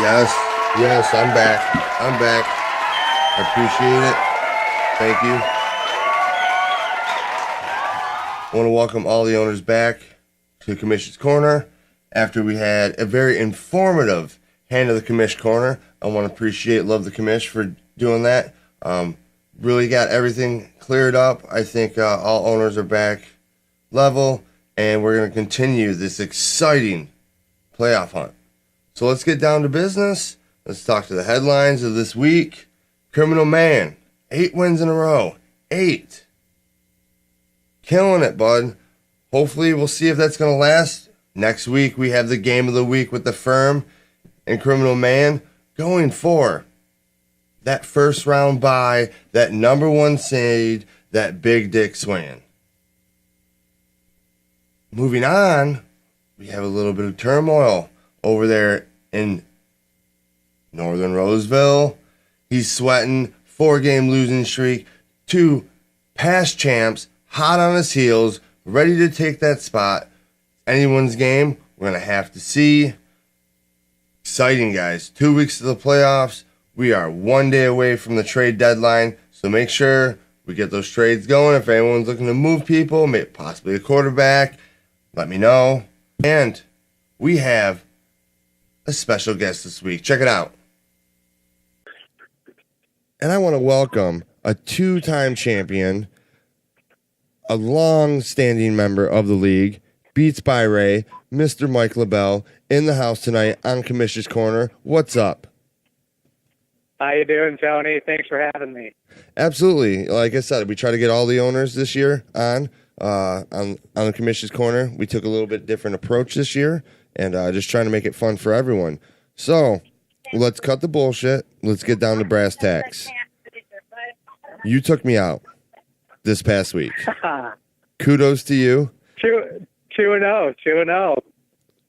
Yes, yes, I'm back. I'm back. I appreciate it. Thank you. I want to welcome all the owners back to Commish's Corner. After we had a very informative Hand of the Commish Corner, I want to love the Commish for doing that. Really got everything cleared up. I think all owners are back level, and we're going to continue this exciting playoff hunt. So let's get down to business. Let's talk to the headlines of this week. Criminal Man, 8 wins in a row. 8. Killing it, bud. Hopefully we'll see if that's going to last. Next week we have the game of the week with the Firm and Criminal Man going for that first round bye, that number 1 seed, that big dick swinging. Moving on, we have a little bit of turmoil over there in Northern Roseville. He's sweating, 4-game losing streak, 2 past champs, hot on his heels, ready to take that spot. Anyone's game, we're going to have to see. Exciting, guys. 2 weeks to the playoffs. We are 1 day away from the trade deadline, so make sure we get those trades going. If anyone's looking to move people, maybe possibly a quarterback, let me know. And we have a special guest this week. Check it out. And I want to welcome a 2-time champion, a long-standing member of the league, Beats by Ray, Mr. Mike LaBelle, in the house tonight on Commish's Corner. What's up? How you doing, Tony? Thanks for having me. Absolutely. Like I said, we try to get all the owners this year on the Commish's Corner. We took a little bit different approach this year, and just trying to make it fun for everyone. So let's cut the bullshit. Let's get down to brass tacks. You took me out this past week. Kudos to you. 2-0. 2-0.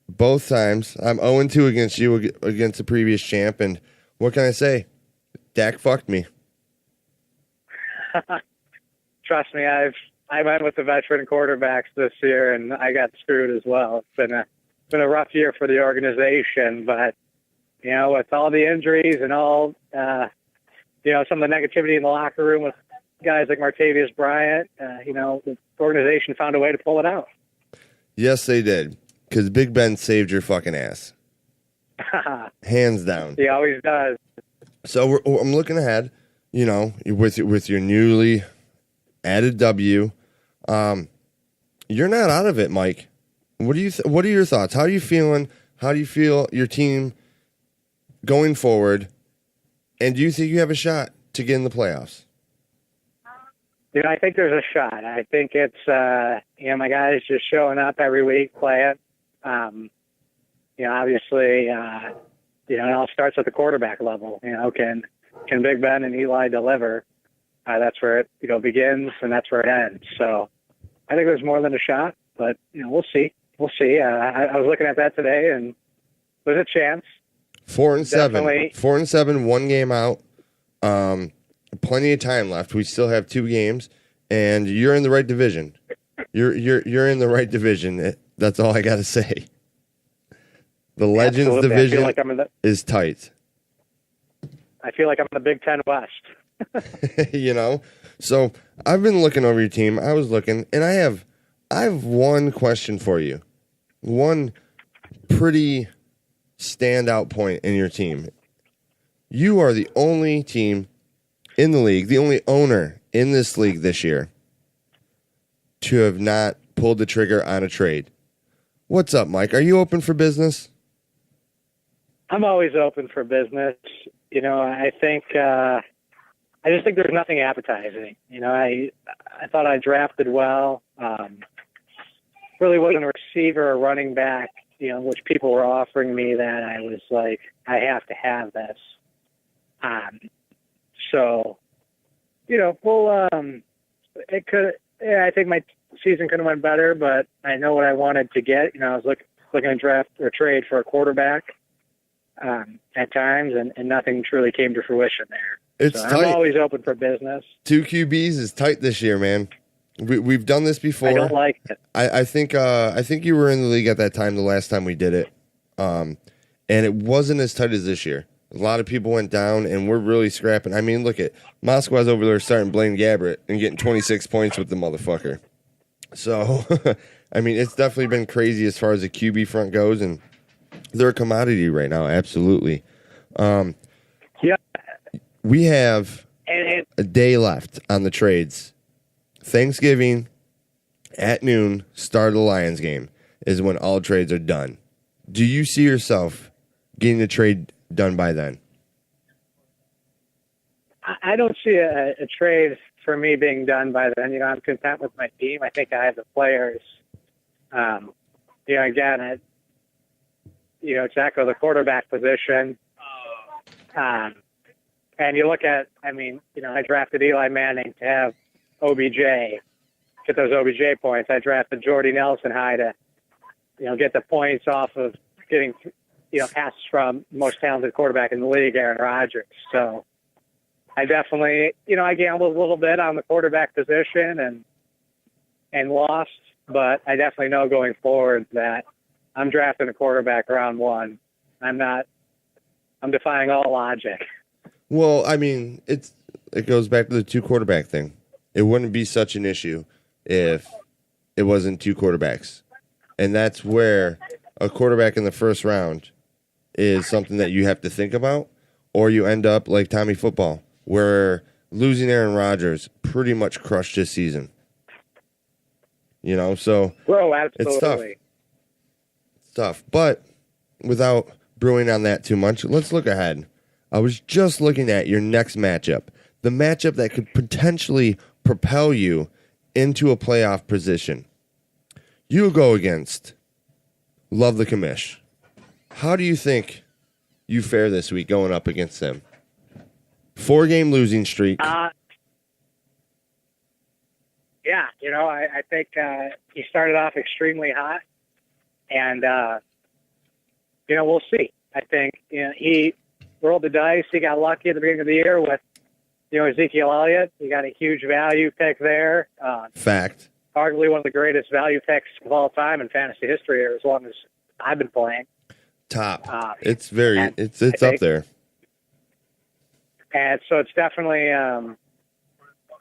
Both times. I'm 0-2 against you, against the previous champ, and what can I say? Dak fucked me. Trust me, I went with the veteran quarterbacks this year, and I got screwed as well. It's been a rough year for the organization, but with all the injuries and all some of the negativity in the locker room with guys like Martavius Bryant, the organization found a way to pull it out. Yes, they did, because Big Ben saved your fucking ass. Hands down. He always does. So I'm looking ahead, with your newly added W. You're not out of it, Mike. What are your thoughts? How are you feeling? How do you feel your team going forward? And do you think you have a shot to get in the playoffs? I think there's a shot. I think it's my guys just showing up every week, playing. Obviously, it all starts at the quarterback level. Can Big Ben and Eli deliver? That's where it begins, and that's where it ends. So I think there's more than a shot, but we'll see. We'll see. I was looking at that today, and there's a chance. 4-7. 4-7, 1 game out. Plenty of time left. We still have 2 games, and you're in the right division. You're in the right division. That's all I got to say. The Legends Absolutely. division is tight. I feel like I'm in the Big Ten West. So I've been looking over your team. I was looking, and I have one question for you. One pretty standout point in your team. You are the only team in the league, the only owner in this league this year to have not pulled the trigger on a trade. What's up, Mike? Are you open for business? I'm always open for business. I think I just think there's nothing appetizing. I thought I drafted well. Really wasn't a receiver or running back, which people were offering me that I was like, I have to have this. So, we'll, it could, I think my season could have went better, but I know what I wanted to get. I was looking to draft or trade for a quarterback at times, and nothing truly came to fruition there. It's so tight. I'm always open for business. 2 QBs is tight this year, man. We've done this before. I don't like it. I think you were in the league at that time, the last time we did it. And and it wasn't as tight as this year. A lot of people went down, and we're really scrapping. I mean, look at Moskwa's over there starting Blaine Gabbert and getting 26 points with the motherfucker. So, I mean, it's definitely been crazy as far as the QB front goes, and they're a commodity right now, absolutely. Yeah. We have a day left on the trades. Thanksgiving at noon, start of the Lions game, is when all trades are done. Do you see yourself getting the trade done by then? I don't see a trade for me being done by then. You know, I'm content with my team. I think I have the players. You know, again, to echo the quarterback position. And you look at, I mean, you know, I drafted Eli Manning to have OBJ, get those OBJ points. I drafted Jordy Nelson high to, you know, get the points off of getting, you know, passes from the most talented quarterback in the league, Aaron Rodgers. So I definitely, you know, I gambled a little bit on the quarterback position and lost, but I definitely know going forward that I'm drafting a quarterback round one. I'm defying all logic. Well, I mean, it goes back to the two quarterback thing. It wouldn't be such an issue if it wasn't two quarterbacks. And that's where a quarterback in the first round is something that you have to think about, or you end up like Tommy Football, where losing Aaron Rodgers pretty much crushed his season. You know, so absolutely. It's tough. It's tough. But without brewing on that too much, let's look ahead. I was just looking at your next matchup, the matchup that could potentially propel you into a playoff position. You go against Love the Commish. How do you think you fare this week going up against them? 4-game losing streak. Yeah, you know, I think he started off extremely hot, and, you know, we'll see. I think, you know, he rolled the dice. He got lucky at the beginning of the year with, you know, Ezekiel Elliott. He got a huge value pick there. Fact. Arguably one of the greatest value picks of all time in fantasy history, or as long as I've been playing. Top. It's up there. And so it's definitely,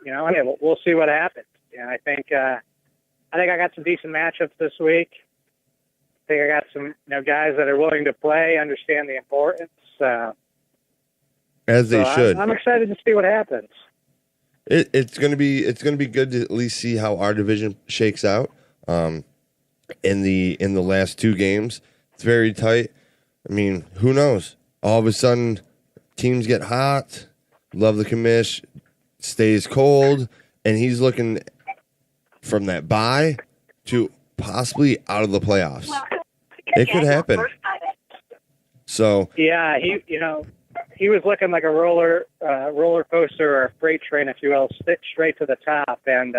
you know, we'll see what happens. Yeah, I think I got some decent matchups this week. I think I got some, you know, guys that are willing to play, understand the importance. As they should. I'm excited to see what happens. It's gonna be good to at least see how our division shakes out. In the last two games, it's very tight. I mean, who knows? All of a sudden, teams get hot. Love the Commish stays cold, and he's looking from that bye to possibly out of the playoffs. It could happen. So yeah, he was looking like a roller coaster or a freight train, if you will, straight to the top, and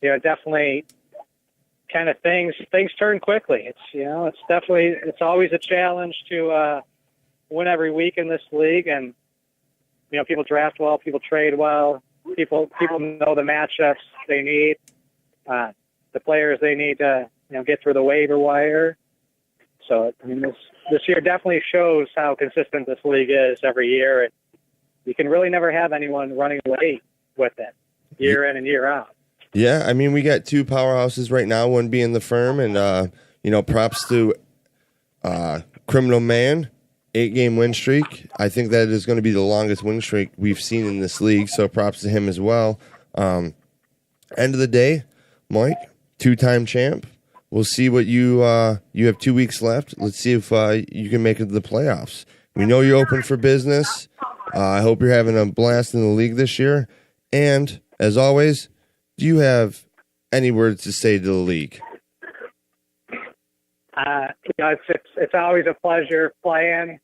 you know, definitely kind of things turn quickly. It's always a challenge to win every week in this league, and you know, people draft well, people trade well, people know the matchups they need, the players they need to, you know, get through the waiver wire. So I mean, this year definitely shows how consistent this league is every year, and you can really never have anyone running away with it year in and year out. Yeah, I mean, we got two powerhouses right now, one being the Firm, and you know, props to Criminal Man, 8-game win streak. I think that is going to be the longest win streak we've seen in this league, so props to him as well. End of the day, Mike, 2-time champ. We'll see what you have 2 weeks left. Let's see if you can make it to the playoffs. We know you're open for business. I hope you're having a blast in the league this year. And as always, do you have any words to say to the league? You know, it's always a pleasure playing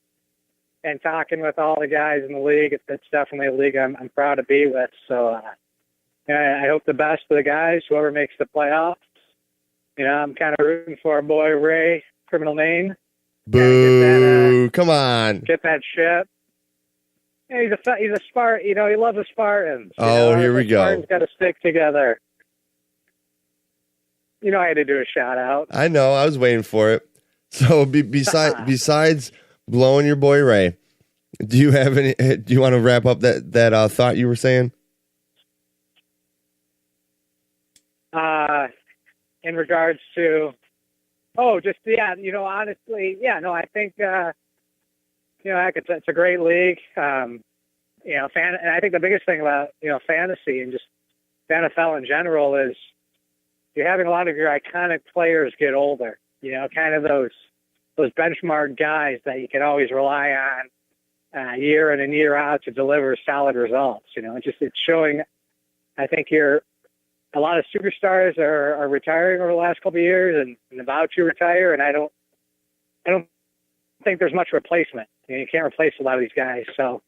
and talking with all the guys in the league. It's definitely a league I'm proud to be with. So I hope the best for the guys, whoever makes the playoffs. You know, I'm kind of rooting for our boy Ray, Criminal Maine. Boo! Come on, get that shit. Yeah, he's a Spartan. You know, he loves the Spartans. Here we go. Spartans got to stick together. You know, I had to do a shout out. I know. I was waiting for it. So besides blowing your boy Ray, do you have any? Do you want to wrap up that thought you were saying? In regards to, honestly, I think it's a great league. And I think the biggest thing about fantasy and just NFL in general is you're having a lot of your iconic players get older. Kind of those benchmark guys that you can always rely on year in and year out to deliver solid results. It's showing. I think a lot of superstars are retiring over the last couple of years and about to retire, and I don't think there's much replacement. You can't replace a lot of these guys. So,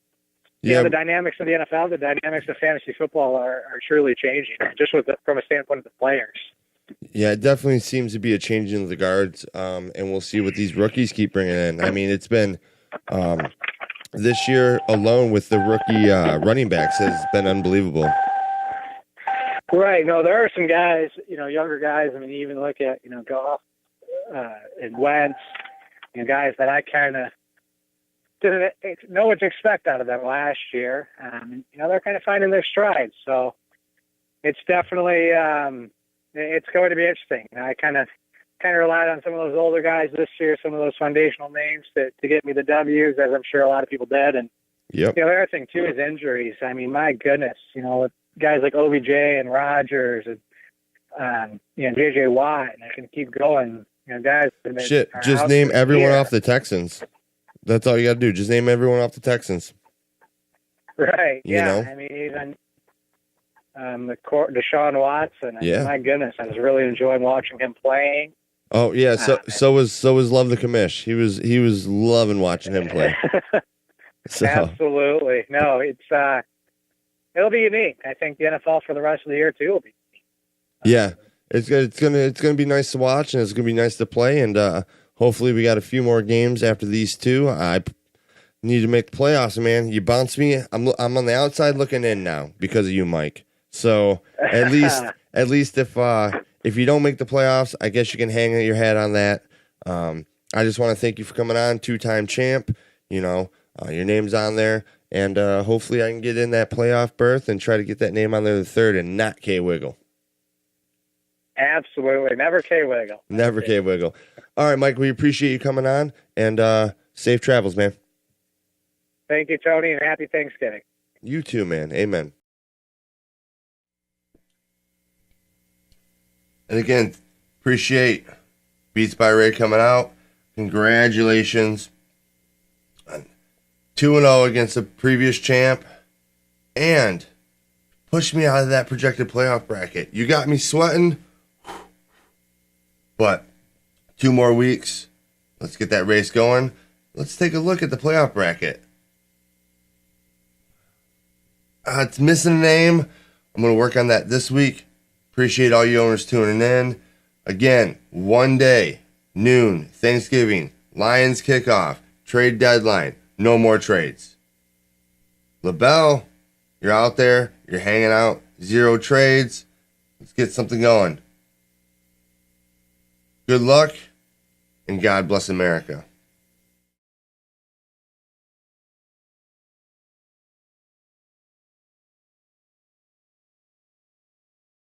the dynamics of the NFL, the dynamics of fantasy football are truly changing, just from a standpoint of the players. Yeah, it definitely seems to be a change in the guards, and we'll see what these rookies keep bringing in. I mean, it's been this year alone with the rookie running backs has been unbelievable. Right. No, there are some guys, younger guys. I mean, you even look at, Goff and Wentz, guys that I kind of didn't know what to expect out of them last year. They're kind of finding their stride. So it's definitely, it's going to be interesting. I kind of relied on some of those older guys this year, some of those foundational names to get me the W's, as I'm sure a lot of people did. And yep. The other thing too is injuries. I mean, my goodness, with guys like OBJ and Rodgers and JJ Watt, and I can keep going. Guys. Just name everyone off the Texans. That's all you got to do. Just name everyone off the Texans. Right. I mean, even Deshaun Watson. My goodness, I was really enjoying watching him playing. Oh yeah, so was Love the Commish. He was loving watching him play. Absolutely. No, it's it'll be unique. I think the NFL for the rest of the year too will be unique. Yeah, it's gonna be nice to watch, and it's gonna be nice to play, and hopefully we got a few more games after these two. I need to make the playoffs, man. You bounced me. I'm on the outside looking in now because of you, Mike. So at least if you don't make the playoffs, I guess you can hang your hat on that. I just want to thank you for coming on, 2-time champ. Your name's on there, and hopefully I can get in that playoff berth and try to get that name on there the third and not K-Wiggle. Absolutely. Never K-Wiggle. Never K-Wiggle. All right, Mike, we appreciate you coming on, and safe travels, man. Thank you, Tony, and happy Thanksgiving. You too, man. Amen. And again, appreciate Beats by Ray coming out. Congratulations. 2-0 against the previous champ. And pushed me out of that projected playoff bracket. You got me sweating. But 2 more weeks. Let's get that race going. Let's take a look at the playoff bracket. It's missing a name. I'm going to work on that this week. Appreciate all you owners tuning in. Again, 1 day, noon, Thanksgiving, Lions kickoff, trade deadline, no more trades. LaBelle, you're out there, you're hanging out, 0 trades. Let's get something going. Good luck, and God bless America.